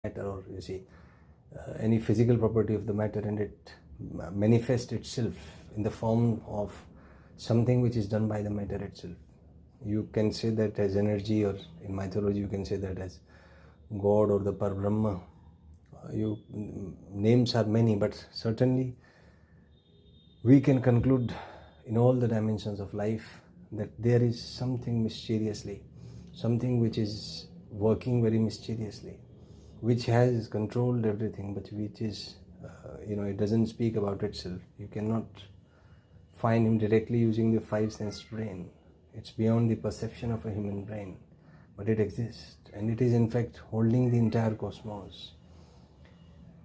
matter, or you see any physical property of the matter, and it manifests itself in the form of something which is done by the matter itself. You can say that as energy, or in mythology you can say that as God or the Par-Brahma. Names are many, but certainly we can conclude in all the dimensions of life that there is something mysteriously, something which is working very mysteriously, which has controlled everything, but which is, it doesn't speak about itself. You cannot find him directly using the five-sensed brain. It's beyond the perception of a human brain, but it exists, and it is in fact holding the entire cosmos.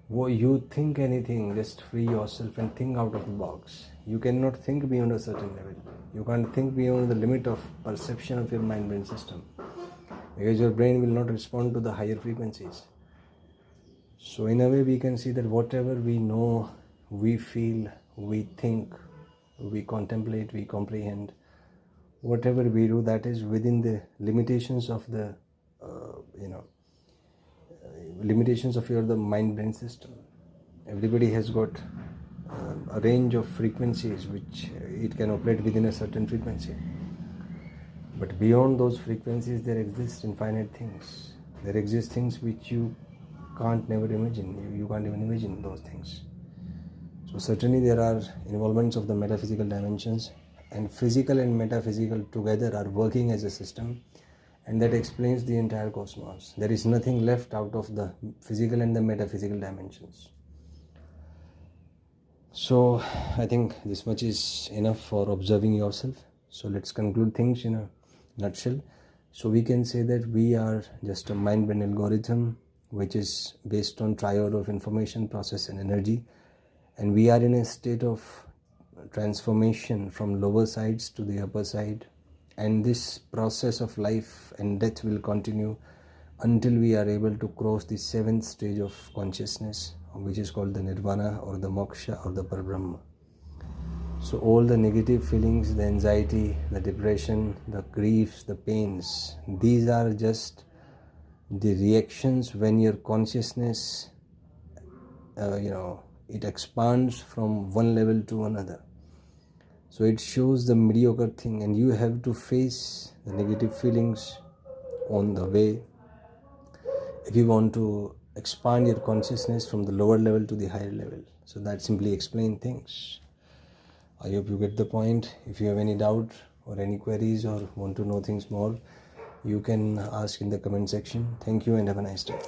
You think anything, just free yourself and think out of the box. You cannot think beyond a certain level. You can't think beyond the limit of perception of your mind-brain system, because your brain will not respond to the higher frequencies. So in a way we can see that whatever we know, we feel, we think, we contemplate, we comprehend, whatever we do, that is within the limitations of the limitations of the mind-brain system. Everybody has got a range of frequencies which it can operate within a certain frequency. But beyond those frequencies there exist infinite things. There exist things which you can't never imagine. You can't even imagine those things. So certainly there are involvements of the metaphysical dimensions, and physical and metaphysical together are working as a system, and that explains the entire cosmos. There is nothing left out of the physical and the metaphysical dimensions. So I think this much is enough for observing yourself. So let's conclude things in a nutshell. So we can say that we are just a mind-brain algorithm which is based on triad of information, process and energy, and we are in a state of transformation from lower sides to the upper side, and this process of life and death will continue until we are able to cross the seventh stage of consciousness, which is called the nirvana or the moksha or the Par-Brahma. So all the negative feelings, the anxiety, the depression, the griefs, the pains, these are just the reactions when your consciousness it expands from one level to another. So it shows the mediocre thing, and you have to face the negative feelings on the way if you want to expand your consciousness from the lower level to the higher level. So that simply explains things. I hope you get the point. If you have any doubt or any queries or want to know things more, you can ask in the comment section. Thank you and have a nice day.